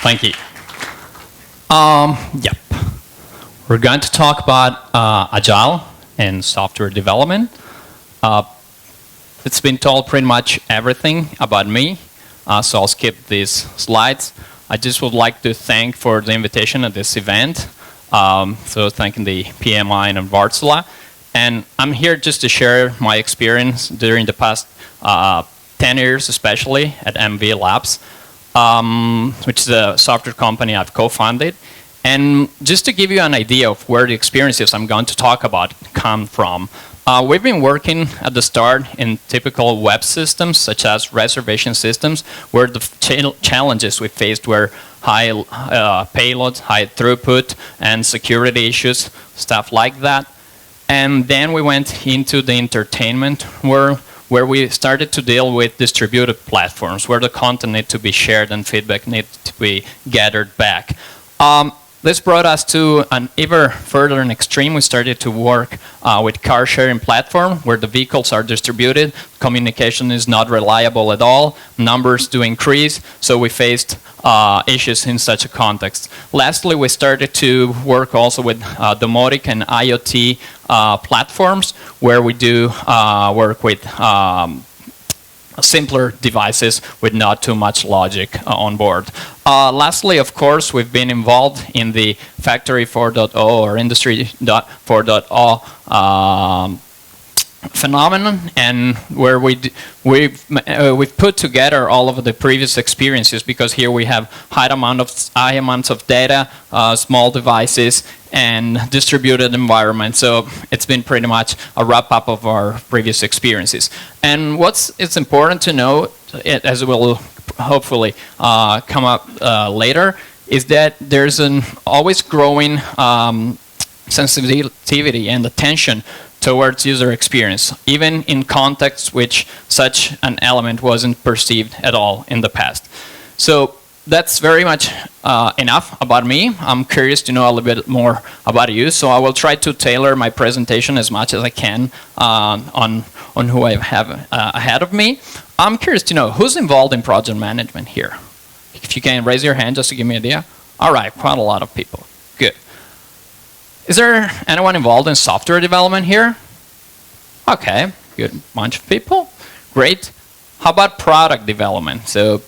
Thank you. Yep. We're going to talk about Agile and software development. It's been told pretty much everything about me, so I'll skip these slides. I just would like to thank for the invitation at this event. So thanking the PMI and Wärtsilä. And I'm here just to share my experience during the past 10 years, especially at MV Labs, which is a software company I've co-founded. And just to give you an idea of where the experiences I'm going to talk about come from, we've been working at the start in typical web systems, such as reservation systems, where the challenges we faced were high payload, high throughput, and security issues, stuff like that. And then we went into the entertainment world, where we started to deal with distributed platforms, where the content needs to be shared and feedback needs to be gathered back. This brought us to an even further extreme. We started to work with car sharing platform, where the vehicles are distributed, communication is not reliable at all, numbers do increase, so we faced issues in such a context. Lastly, we started to work also with domotic and IoT platforms, where we do work with simpler devices with not too much logic on board. Lastly, of course, we've been involved in the Factory 4.0 or Industry 4.0 phenomenon, and where we've put together all of the previous experiences, because here we have high amounts of data, small devices, and distributed environment. So it's been pretty much a wrap-up of our previous experiences. And it's important to know, as will hopefully come up later, is that there's an always growing sensitivity and attention towards user experience, even in contexts which such an element wasn't perceived at all in the past. So that's very much enough about me. I'm curious to know a little bit more about you, so I will try to tailor my presentation as much as I can on who I have ahead of me. I'm curious to know, who's involved in project management here? If you can raise your hand just to give me an idea. All right, quite a lot of people. Good. Is there anyone involved in software development here? Okay, good bunch of people. Great. How about product development? So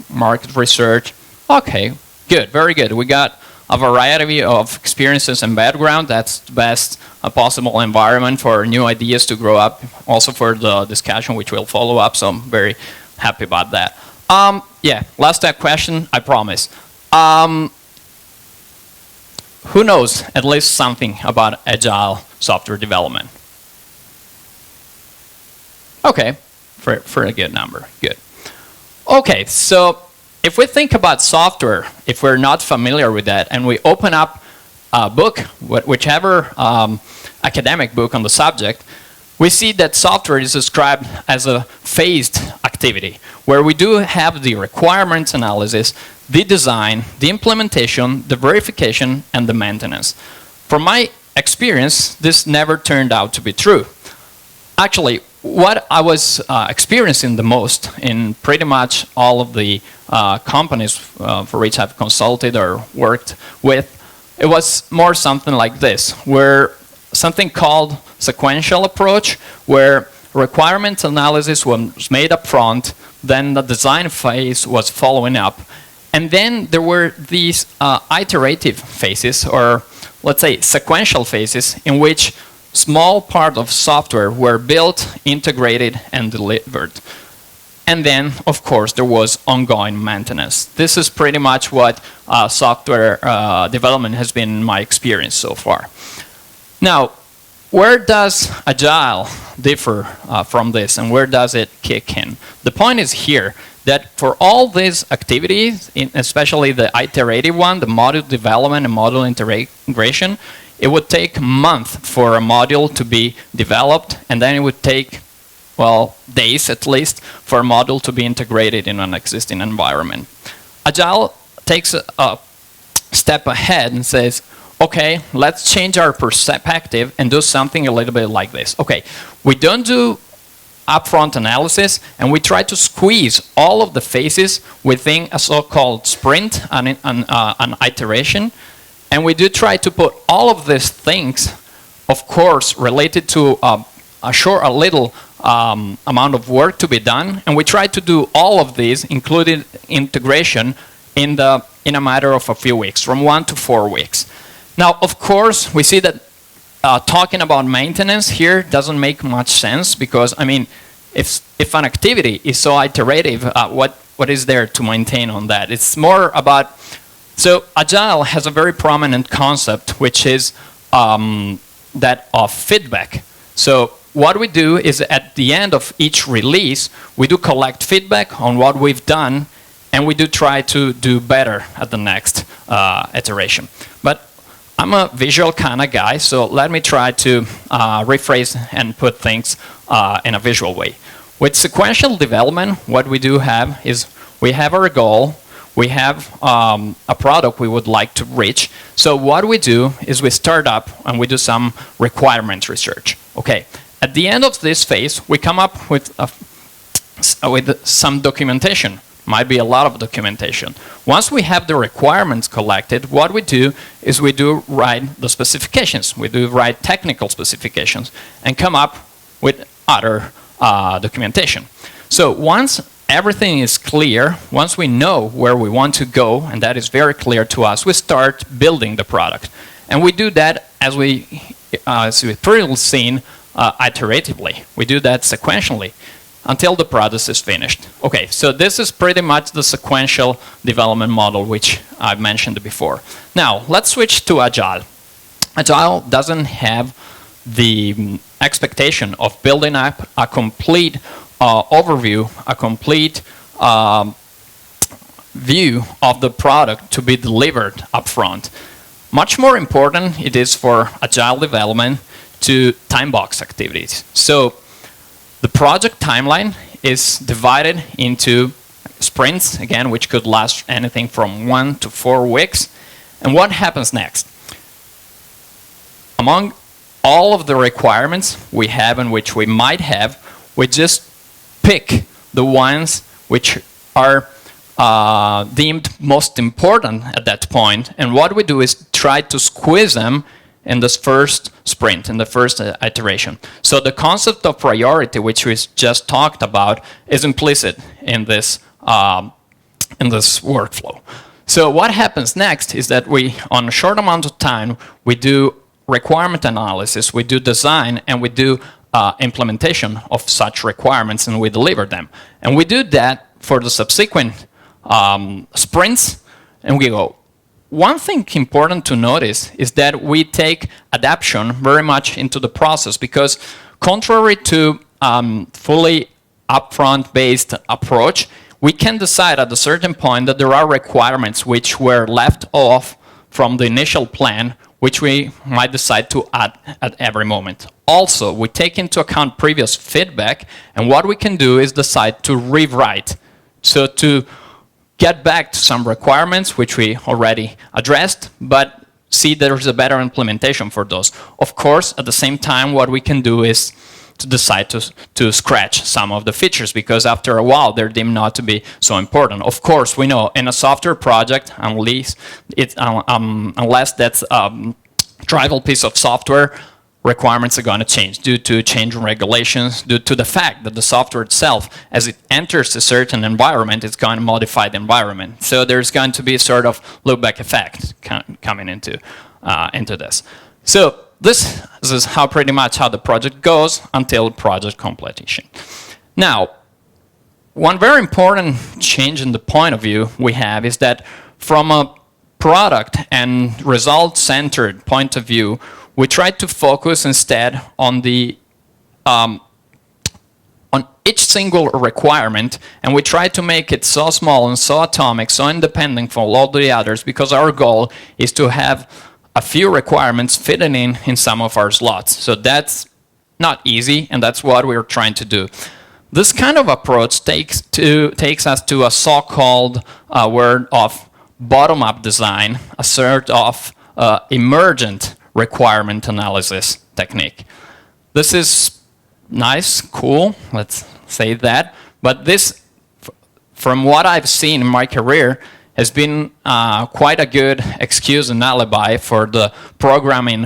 market research. Okay, good, very good. We got a variety of experiences and background. That's the best possible environment for new ideas to grow up, also for the discussion which will follow up, so I'm very happy about that. Yeah, last question, I promise. Who knows at least something about agile software development? Okay, for a good number, good. Okay, so if we think about software, if we're not familiar with that, and we open up a book, whichever academic book on the subject, we see that software is described as a phased activity, where we do have the requirements analysis, the design, the implementation, the verification, and the maintenance. From my experience, this never turned out to be true. Actually, what I was experiencing the most in pretty much all of the companies for which I've consulted or worked with, it was more something like this, where something called sequential approach, where requirements analysis was made up front, then the design phase was following up, and then there were these iterative phases, or let's say sequential phases, in which small part of software were built, integrated, and delivered. And then, of course, there was ongoing maintenance. This is pretty much what software development has been my experience so far. Now, where does Agile differ from this, and where does it kick in? The point is here, that for all these activities, especially the iterative one, the module development and module integration, it would take a month for a module to be developed, and then it would take, well, days at least, for a module to be integrated in an existing environment. Agile takes a step ahead and says, okay, let's change our perspective and do something a little bit like this. Okay, we don't do upfront analysis, and we try to squeeze all of the phases within a so-called sprint, an iteration. And we do try to put all of these things, of course, related to a little amount of work to be done. And we try to do all of these, including integration, in a matter of a few weeks, from 1 to 4 weeks. Now, of course, we see that talking about maintenance here doesn't make much sense, because, I mean, if an activity is so iterative, what is there to maintain on that? It's more about, so Agile has a very prominent concept, which is that of feedback. So what we do is at the end of each release, we do collect feedback on what we've done, and we do try to do better at the next iteration. But I'm a visual kind of guy, so let me try to rephrase and put things in a visual way. With sequential development, what we do have is we have our goal, we have a product we would like to reach. So what we do is we start up and we do some requirements research. Okay, at the end of this phase, we come up with some documentation. Might be a lot of documentation. Once we have the requirements collected, what we do is we do write the specifications. We do write technical specifications and come up with other documentation. So once everything is clear, once we know where we want to go, and that is very clear to us, we start building the product. And we do that, as we've previously seen, iteratively. We do that sequentially until the product is finished. Okay, so this is pretty much the sequential development model which I've mentioned before. Now, let's switch to Agile. Agile doesn't have the expectation of building up a complete overview, a complete view of the product to be delivered up front. Much more important it is for Agile development to time box activities. So the project timeline is divided into sprints, again, which could last anything from 1 to 4 weeks. And what happens next? Among all of the requirements we have and which we might have, we just pick the ones which are deemed most important at that point. And what we do is try to squeeze them in this first sprint, in the first iteration. So the concept of priority, which we just talked about, is implicit in this workflow. So what happens next is that we, on a short amount of time, we do requirement analysis, we do design, and we do implementation of such requirements, and we deliver them. And we do that for the subsequent sprints, and we go. One thing important to notice is that we take adaptation very much into the process, because contrary to fully upfront based approach, we can decide at a certain point that there are requirements which were left off from the initial plan, which we might decide to add at every moment. Also, we take into account previous feedback, and what we can do is decide to rewrite. So to get back to some requirements which we already addressed, but see there's a better implementation for those. Of course, at the same time, what we can do is to decide to scratch some of the features, because after a while they're deemed not to be so important. Of course, we know in a software project, unless that's a trivial piece of software, requirements are going to change due to change in regulations, due to the fact that the software itself, as it enters a certain environment, it's going to modify the environment. So there's going to be a sort of loop-back effect coming into this. So this is pretty much how the project goes until project completion. Now, one very important change in the point of view we have is that from a product and result-centered point of view, we try to focus instead on the on each single requirement, and we try to make it so small and so atomic, so independent from all the others, because our goal is to have a few requirements fitting in some of our slots. So that's not easy, and that's what we're trying to do. This kind of approach takes us to a so-called word of bottom-up design, a sort of emergent requirement analysis technique. This is nice, cool, let's say that. But this, from what I've seen in my career, has been quite a good excuse and alibi for the programming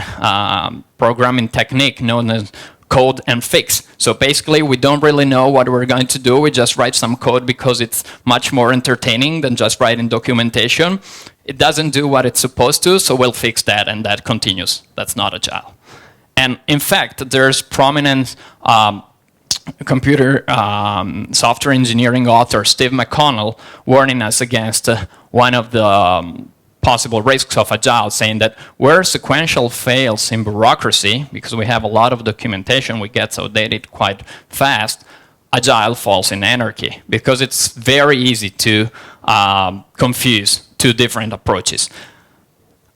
technique known as code and fix. So basically, we don't really know what we're going to do. We just write some code because it's much more entertaining than just writing documentation. It doesn't do what it's supposed to, so we'll fix that, and that continues. That's not agile. And in fact, there's prominent computer software engineering author Steve McConnell warning us against one of the possible risks of agile, saying that where sequential fails in bureaucracy, because we have a lot of documentation, we get outdated quite fast, agile falls in anarchy, because it's very easy to confuse two different approaches.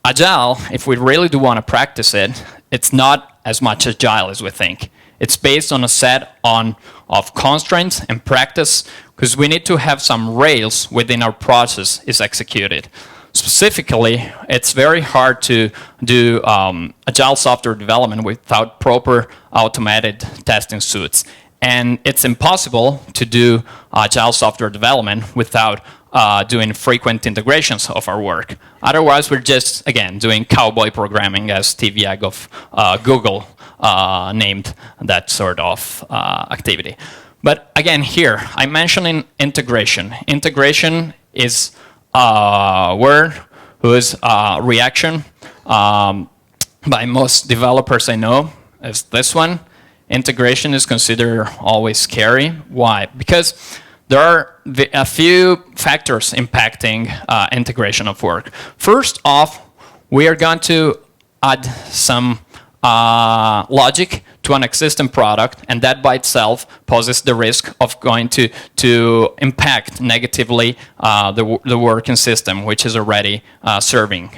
Agile, if we really do want to practice it, it's not as much agile as we think. It's based on a set of constraints and practice, because we need to have some rails within our process is executed. Specifically, it's very hard to do agile software development without proper automated testing suites. And it's impossible to do agile software development without doing frequent integrations of our work. Otherwise, we're just, again, doing cowboy programming, as Steve Yag of Google named that sort of activity. But again, here, I'm mentioning integration. Integration is a word whose reaction by most developers I know is this one. Integration is considered always scary. Why? Because there are a few factors impacting integration of work. First off, we are going to add some logic to an existing product, and that by itself poses the risk of going to impact negatively the working system, which is already serving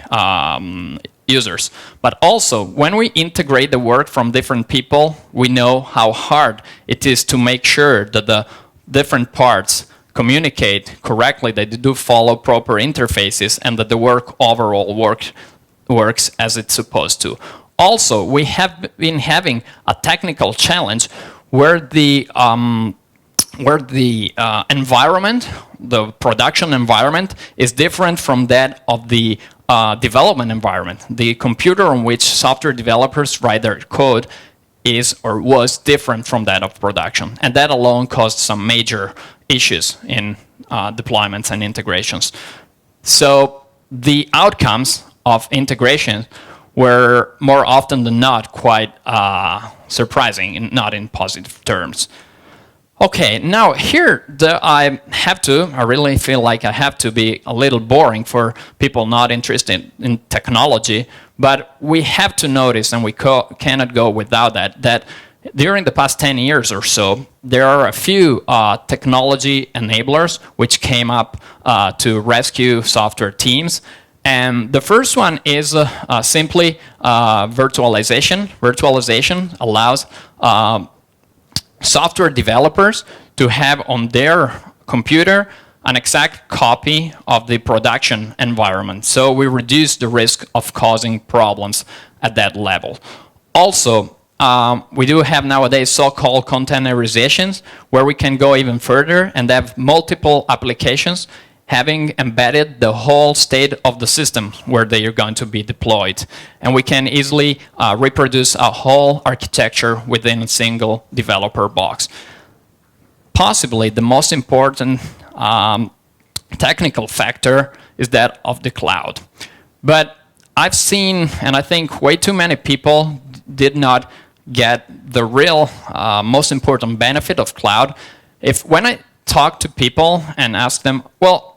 users. But also, when we integrate the work from different people, we know how hard it is to make sure that the different parts communicate correctly, that they do follow proper interfaces, and that the work overall works as it's supposed to. Also, we have been having a technical challenge where the environment, the production environment, is different from that of the development environment. The computer on which software developers write their code is or was different from that of production. And that alone caused some major issues in deployments and integrations. So the outcomes of integration were more often than not quite surprising, not in positive terms. Okay, now here I really feel like I have to be a little boring for people not interested in technology, but we have to notice, and we cannot go without that during the past 10 years or so, there are a few technology enablers which came up to rescue software teams. And the first one is simply virtualization. Virtualization allows software developers to have on their computer an exact copy of the production environment. So we reduce the risk of causing problems at that level. Also, we do have nowadays so-called containerizations, where we can go even further and have multiple applications having embedded the whole state of the system where they are going to be deployed. And we can easily reproduce a whole architecture within a single developer box. Possibly the most important technical factor is that of the cloud. But I've seen, and I think way too many people did not get the real most important benefit of cloud. When I talk to people and ask them, well,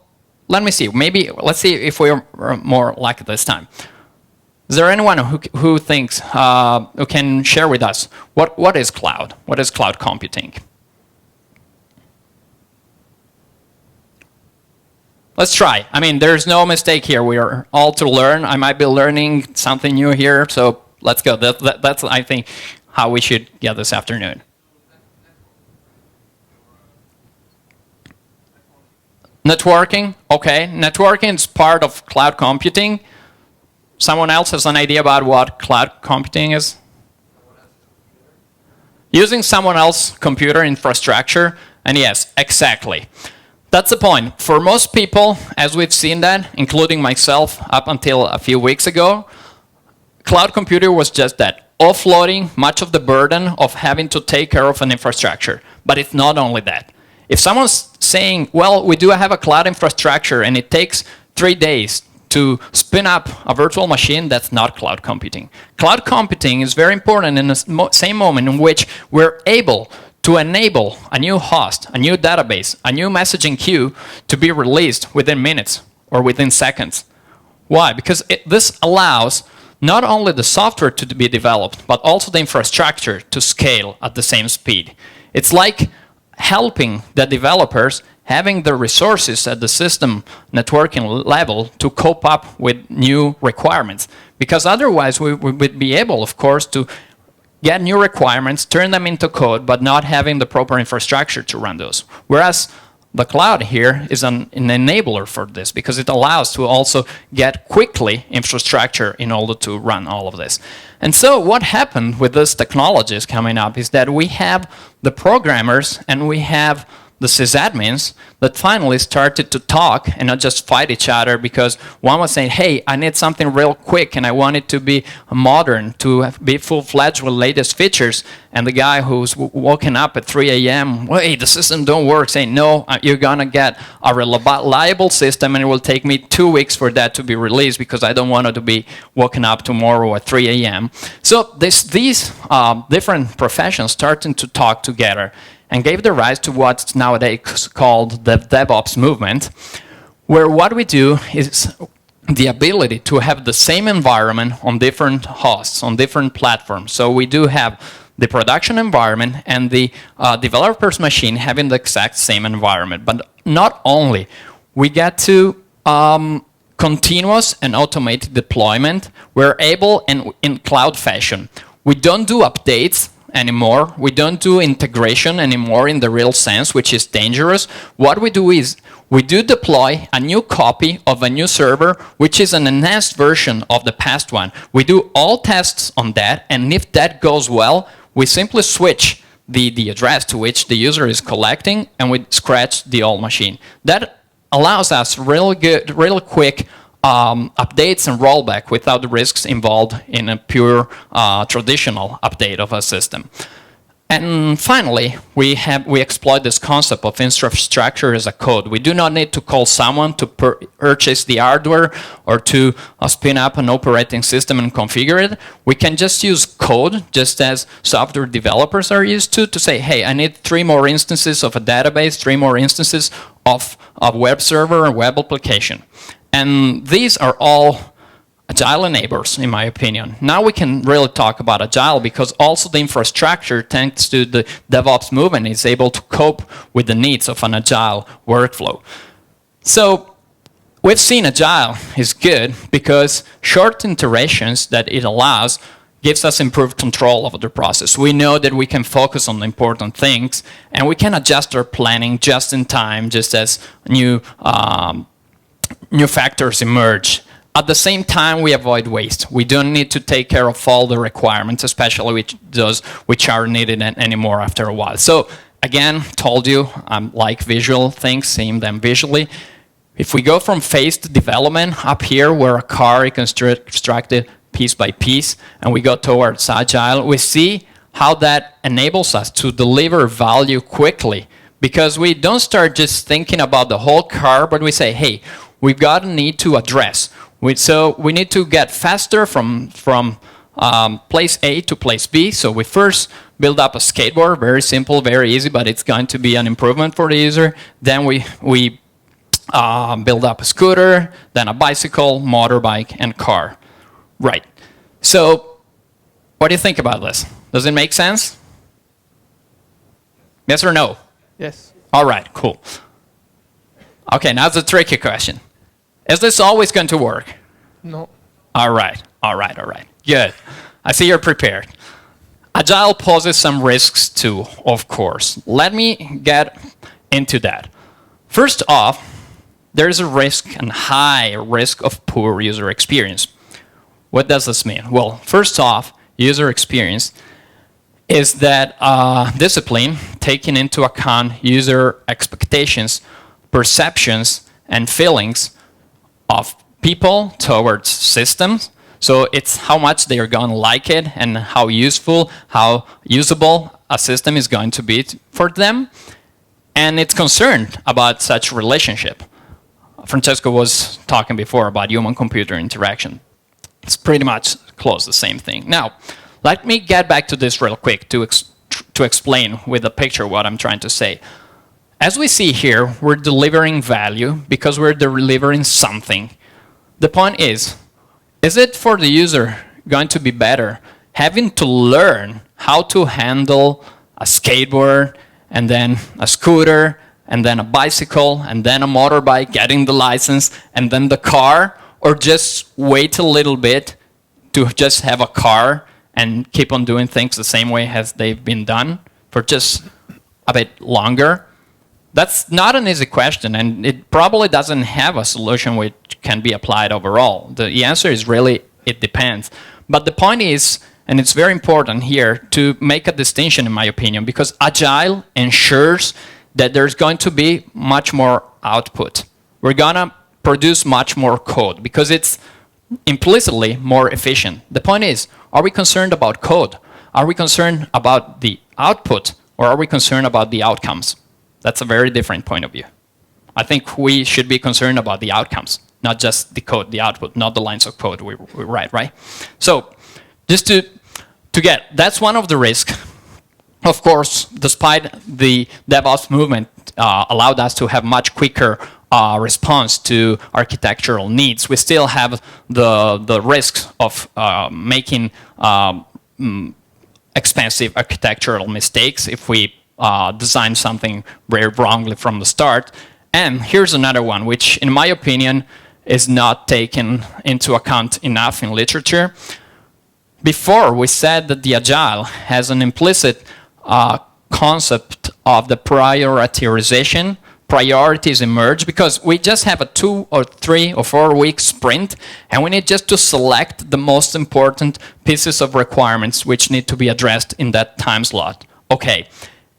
let me see, maybe let's see if we're more like this time. Is there anyone who thinks, who can share with us, what is cloud? What is cloud computing? Let's try. I mean, there's no mistake here. We are all to learn. I might be learning something new here, so let's go. That's, I think, how we should get this afternoon. Networking, okay. Networking is part of cloud computing. Someone else has an idea about what cloud computing is? using someone else's computer infrastructure, and yes, exactly. That's the point. For most people, as we've seen that, including myself up until a few weeks ago, cloud computing was just that, offloading much of the burden of having to take care of an infrastructure. But it's not only that. If someone's saying, well, we do have a cloud infrastructure and it takes 3 days to spin up a virtual machine, that's not cloud computing. Cloud computing is very important in the same moment in which we're able to enable a new host, a new database, a new messaging queue to be released within minutes or within seconds. Why? Because this allows not only the software to be developed, but also the infrastructure to scale at the same speed. It's like helping the developers having the resources at the system networking level to cope up with new requirements. Because otherwise we would be able, of course, to get new requirements, turn them into code, but not having the proper infrastructure to run those. Whereas the cloud here is an enabler for this, because it allows to also get quickly infrastructure in order to run all of this. And so what happened with this technologies coming up is that we have the programmers and we have the sysadmins that finally started to talk and not just fight each other, because one was saying, hey, I need something real quick and I want it to be modern, to be full-fledged with latest features. And the guy who's woken up at 3 a.m., wait, the system don't work, saying, no, you're going to get a reliable system and it will take me 2 weeks for that to be released because I don't want it to be woken up tomorrow at 3 a.m. So these different professions started to talk together and gave the rise to what's nowadays called the DevOps movement, where what we do is the ability to have the same environment on different hosts, on different platforms. So we do have the production environment and the developer's machine having the exact same environment. But not only, we get to continuous and automated deployment. We're able, and in cloud fashion, we don't do updates anymore. We don't do integration anymore in the real sense, which is dangerous. What we do is we do deploy a new copy of a new server, which is an enhanced version of the past one. We do all tests on that, and if that goes well, we simply switch the address to which the user is collecting, and we scratch the old machine. That allows us real quick updates and rollback without the risks involved in a pure traditional update of a system. And finally, we exploit this concept of infrastructure as a code. We do not need to call someone to purchase the hardware or to spin up an operating system and configure it. We can just use code, just as software developers are used to say, hey, I need 3 more instances of a database, 3 more instances of a web server or web application. And these are all Agile enablers, in my opinion. Now we can really talk about Agile, because also the infrastructure, thanks to the DevOps movement, is able to cope with the needs of an Agile workflow. So we've seen Agile is good because short iterations that it allows gives us improved control over the process. We know that we can focus on the important things, and we can adjust our planning just in time, just as new factors emerge. At the same time, we avoid waste. We don't need to take care of all the requirements, especially those which are needed anymore after a while. So again, told you, I like visual things, seeing them visually. If we go from phased development up here, where a car is constructed piece by piece, and we go towards Agile, we see how that enables us to deliver value quickly, because we don't start just thinking about the whole car, but we say, hey, we've got a need to address. So we need to get faster from place A to place B. So we first build up a skateboard, very simple, very easy, but it's going to be an improvement for the user. Then we build up a scooter, then a bicycle, motorbike, and car. Right. So what do you think about this? Does it make sense? Yes or no? Yes. All right, cool. Okay, now the tricky question. Is this always going to work? No. All right. Good. I see you're prepared. Agile poses some risks too, of course. Let me get into that. First off, there's a risk, and high risk, of poor user experience. What does this mean? Well, first off, user experience. is that discipline taking into account user expectations, perceptions, and feelings of people towards systems. So it's how much they are going to like it and how useful, how usable a system is going to be for them. And it's concerned about such relationship. Francesco was talking before about human-computer interaction. It's pretty much close the same thing. Now, let me get back to this real quick to explain with a picture what I'm trying to say. As we see here, we're delivering value because we're delivering something. The point is it for the user going to be better having to learn how to handle a skateboard and then a scooter and then a bicycle and then a motorbike, getting the license, and then the car, or just wait a little bit to just have a car and keep on doing things the same way as they've been done for just a bit longer? That's not an easy question, and it probably doesn't have a solution which can be applied overall. The answer is really, it depends. But the point is, and it's very important here to make a distinction in my opinion, because Agile ensures that there's going to be much more output. We're gonna produce much more code because it's implicitly more efficient. The point is, are we concerned about code? Are we concerned about the output, or are we concerned about the outcomes? That's a very different point of view. I think we should be concerned about the outcomes, not just the code, the output, not the lines of code we write, right? So just to get, that's one of the risks. Of course, despite the DevOps movement allowed us to have much quicker response to architectural needs, we still have the risks of making expensive architectural mistakes if we design something very wrongly from the start. And here's another one, which in my opinion is not taken into account enough in literature. Before, we said that the Agile has an implicit concept of the prioritization. Priorities emerge because we just have a 2 or 3 or 4 week sprint, and we need just to select the most important pieces of requirements which need to be addressed in that time slot. Okay,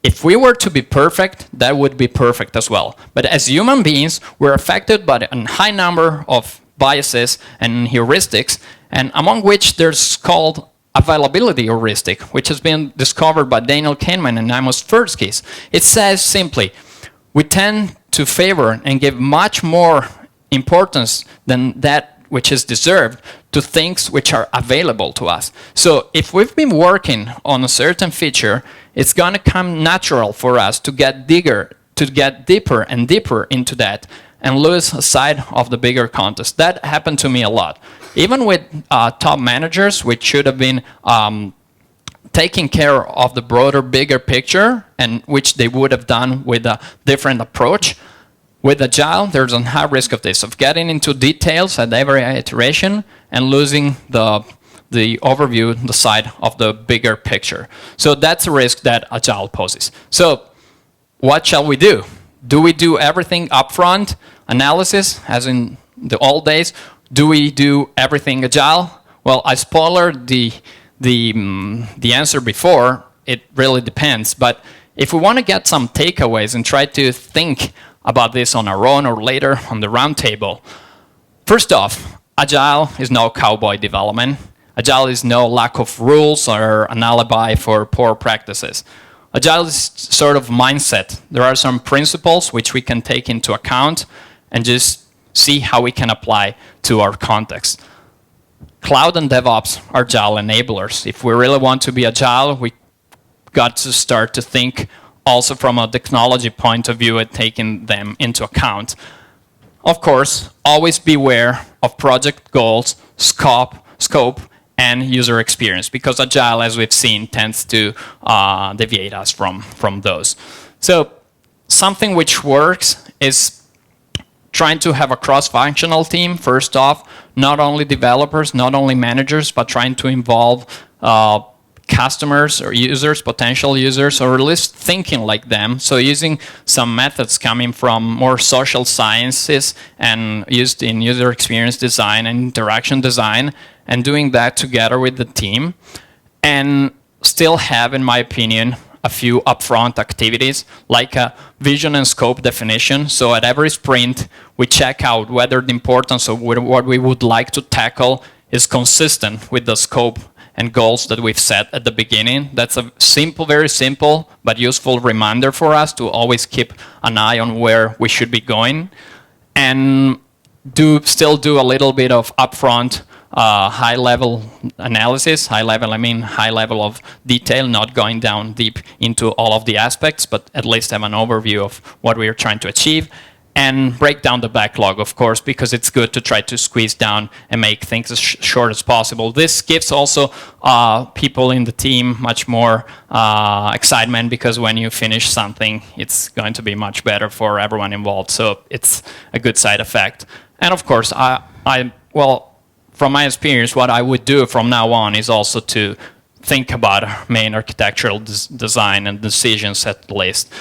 if we were to be perfect, that would be perfect as well. But as human beings, we're affected by a high number of biases and heuristics, and among which there's called availability heuristic, which has been discovered by Daniel Kahneman and Amos Tversky. It says simply, we tend to favor and give much more importance than that which is deserved to things which are available to us. So if we've been working on a certain feature, it's going to come natural for us to get deeper and deeper into that and lose sight of the bigger context. That happened to me a lot. Even with top managers, which should have been taking care of the broader, bigger picture, and which they would have done with a different approach. With Agile, there's a high risk of this, of getting into details at every iteration and losing the overview, the side of the bigger picture. So that's a risk that Agile poses. So what shall we do? Do we do everything upfront, analysis, as in the old days? Do we do everything Agile? Well, I spoiled the answer before. It really depends. But if we want to get some takeaways and try to think about this on our own or later on the round table, first off, Agile is no cowboy development. Agile is no lack of rules or an alibi for poor practices. Agile is sort of mindset. There are some principles which we can take into account and just see how we can apply to our context. Cloud and DevOps are Agile enablers. If we really want to be Agile, we got to start to think also from a technology point of view and taking them into account. Of course, always beware of project goals, scope, and user experience, because Agile, as we've seen, tends to deviate us from those. So something which works is trying to have a cross-functional team, first off, not only developers, not only managers, but trying to involve customers or users, potential users, or at least thinking like them. So using some methods coming from more social sciences and used in user experience design and interaction design, and doing that together with the team. And still have, in my opinion, a few upfront activities, like a vision and scope definition. So at every sprint, we check out whether the importance of what we would like to tackle is consistent with the scope and goals that we've set at the beginning. That's a simple, very simple, but useful reminder for us to always keep an eye on where we should be going. And still do a little bit of upfront high-level analysis. High-level, I mean high level of detail, not going down deep into all of the aspects, but at least have an overview of what we are trying to achieve. And break down the backlog, of course, because it's good to try to squeeze down and make things as short as possible. This gives also people in the team much more excitement, because when you finish something, it's going to be much better for everyone involved. So it's a good side effect. And of course, well, from my experience, what I would do from now on is also to think about main architectural design and decisions at least.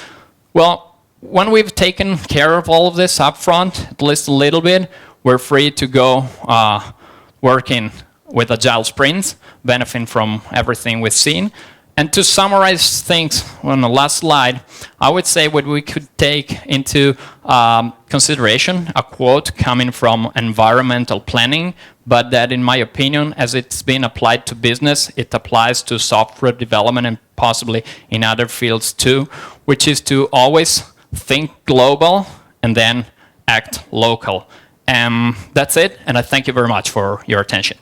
Well, when we've taken care of all of this up front, at least a little bit, we're free to go working with agile sprints, benefiting from everything we've seen. And to summarize things on the last slide, I would say what we could take into consideration, a quote coming from environmental planning, but that in my opinion, as it's been applied to business, it applies to software development and possibly in other fields too, which is to always think global and then act local. That's it, and I thank you very much for your attention.